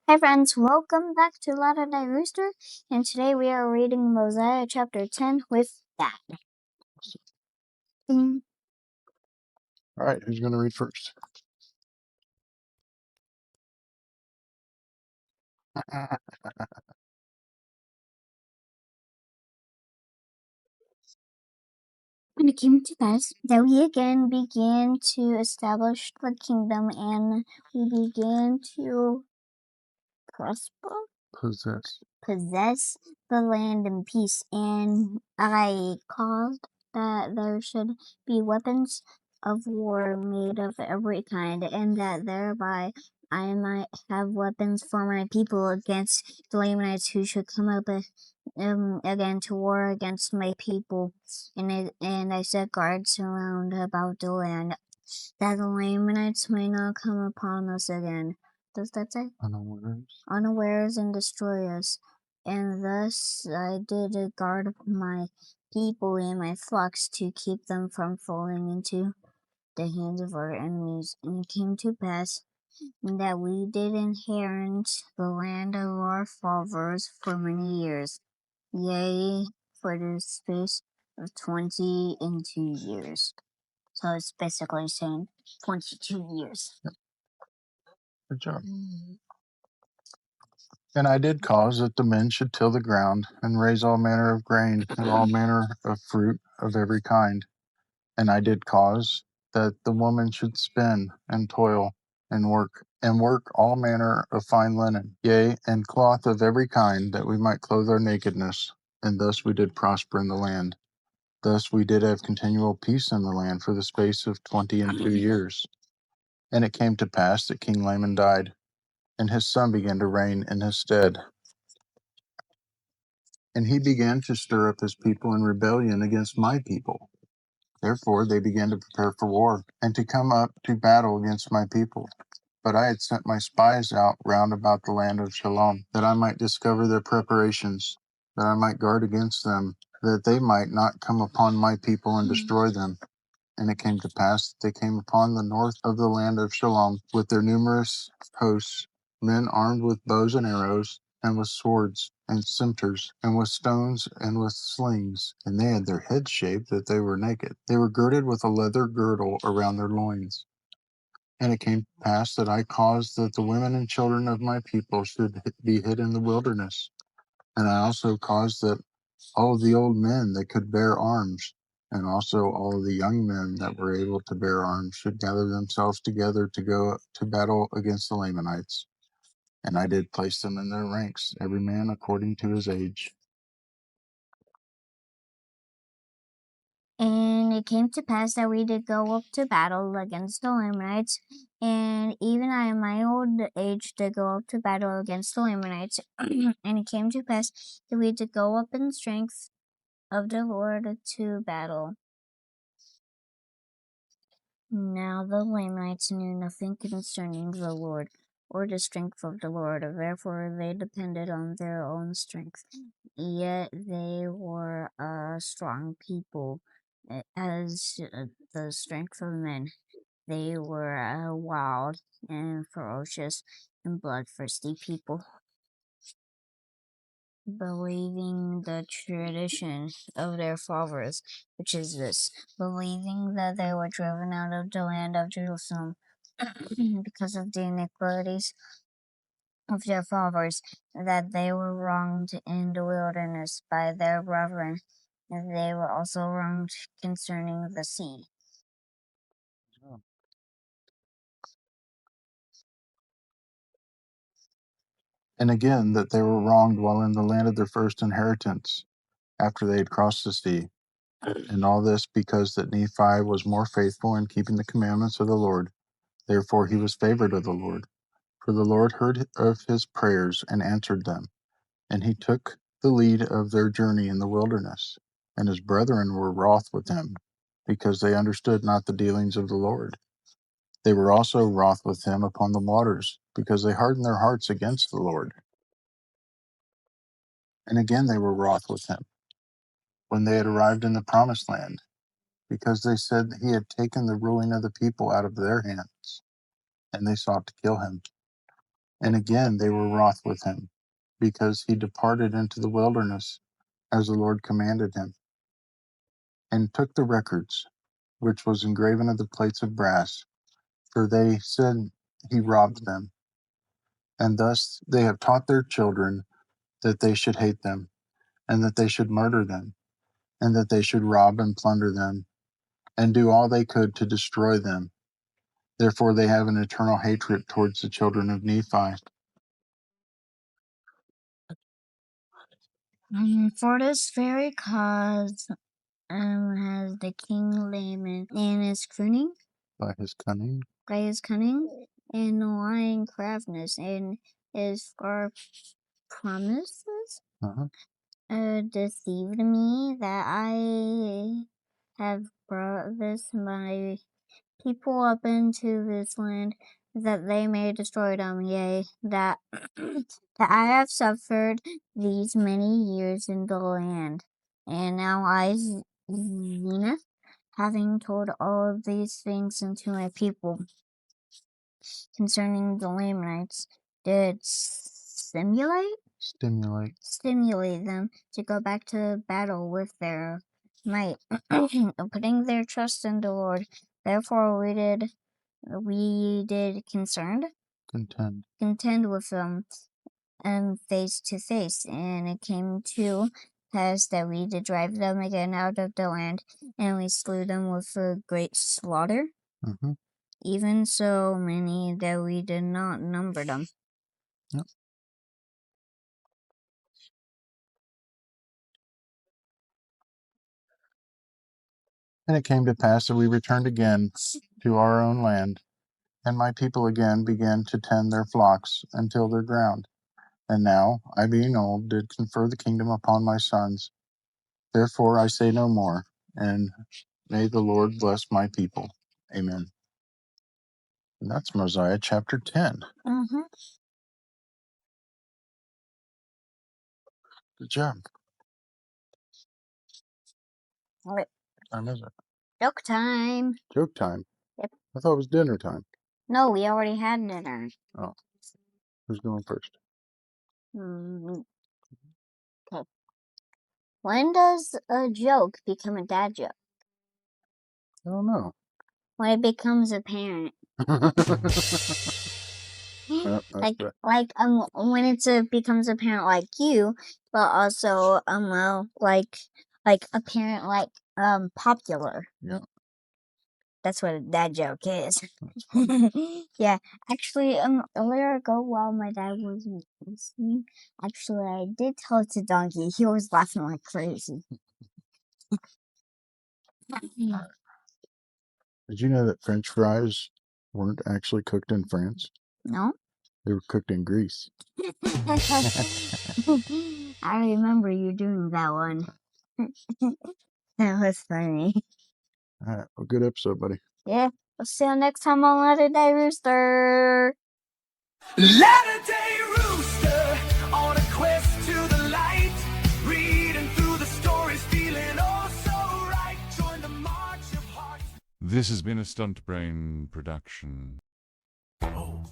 Hi friends, welcome back to Latter-day Rooster, and today we are reading Mosiah chapter 10 with Dad. All right, who's going to read first? When it came to pass that we again began to establish the kingdom, and we began to prosper, possess the land in peace, and I caused that there should be weapons of war made of every kind, and that thereby I might have weapons for my people against the Lamanites who should come up again to war against my people. And I set guards around about the land, that the Lamanites may not come upon us again. Does that say? Unawares and destroy us. And thus I did guard my people and my flocks to keep them from falling into the hands of our enemies. And it came to pass that we did inherit the land of our fathers for many years, yea, for the space of 22 years. So it's basically saying 22 years. Good job. And I did cause that the men should till the ground, and raise all manner of grain, and all manner of fruit of every kind. And I did cause that the woman should spin, and toil, and work all manner of fine linen, yea, and cloth of every kind, that we might clothe our nakedness. And thus we did prosper in the land. Thus we did have continual peace in the land for the space of 22 years. And it came to pass that King Laman died, and his son began to reign in his stead. And he began to stir up his people in rebellion against my people. Therefore they began to prepare for war, and to come up to battle against my people. But I had sent my spies out round about the land of Shalom, that I might discover their preparations, that I might guard against them, that they might not come upon my people and destroy them. And it came to pass that they came upon the north of the land of Shalom with their numerous hosts, men armed with bows and arrows, and with swords and scimitars, and with stones and with slings. And they had their heads shaved that they were naked. They were girded with a leather girdle around their loins. And it came to pass that I caused that the women and children of my people should be hid in the wilderness. And I also caused that all the old men that could bear arms, and also all the young men that were able to bear arms, should gather themselves together to go to battle against the Lamanites. And I did place them in their ranks, every man according to his age. And it came to pass that we did go up to battle against the Lamanites, and even I in my old age did go up to battle against the Lamanites. And it came to pass that we did go up in strength of the Lord to battle. Now the Lamanites knew nothing concerning the Lord, or the strength of the Lord, therefore they depended on their own strength. Yet they were a strong people, as the strength of men. They were a wild and ferocious and bloodthirsty people, believing the tradition of their fathers, which is this, believing that they were driven out of the land of Jerusalem because of the iniquities of their fathers, that they were wronged in the wilderness by their brethren, and they were also wronged concerning the sea. And again, that they were wronged while in the land of their first inheritance, after they had crossed the sea. And all this because that Nephi was more faithful in keeping the commandments of the Lord. Therefore he was favored of the Lord. For the Lord heard of his prayers and answered them. And he took the lead of their journey in the wilderness. And his brethren were wroth with him, because they understood not the dealings of the Lord. They were also wroth with him upon the waters, because they hardened their hearts against the Lord. And again they were wroth with him, when they had arrived in the promised land, because they said that he had taken the ruling of the people out of their hands, and they sought to kill him. And again they were wroth with him, because he departed into the wilderness, as the Lord commanded him, and took the records, which was engraven of the plates of brass, for they said he robbed them. And thus they have taught their children that they should hate them, and that they should murder them, and that they should rob and plunder them, and do all they could to destroy them. Therefore they have an eternal hatred towards the children of Nephi. For this very cause has the king Laman and his cunning, By his cunning, and lying craftiness, and his far promises, deceived me, that I have brought this my people up into this land, that they may destroy them. Yea, that that I have suffered these many years in the land. And now I, Zenith, having told all of these things unto my people concerning the Lamanites, did stimulate them to go back to battle with their might, putting their trust in the Lord. Therefore we did contend with them face to face, and it came to pass that we did drive them again out of the land, and we slew them with a great slaughter, even so many that we did not number them. Yep. And it came to pass that we returned again to our own land, and my people again began to tend their flocks and till their ground. And now, I being old, did confer the kingdom upon my sons. Therefore I say no more, and may the Lord bless my people. Amen. And that's Mosiah chapter 10. Good job. What time is it? joke time? Joke time? Yep. I thought it was dinner time. No, we already had dinner. Oh. Who's going first? Okay. When does a joke become a dad joke? I don't know. When it becomes apparent. When it becomes apparent, like you, but also like apparent, like popular. Yeah. That's what a dad joke is. Yeah, actually, earlier ago while my dad was listening, actually I did tell it to Donkey. He was laughing like crazy. Did you know that French fries weren't actually cooked in France? No? They were cooked in Greece. I remember you doing that one. That was funny. All right. Well, good episode, buddy. Yeah. We'll see you next time on Latter-day Rooster. Latter-day Rooster, on a quest to the light, reading through the stories, feeling oh so right. Join the march of hearts. This has been a Stunt Brain production. Oh.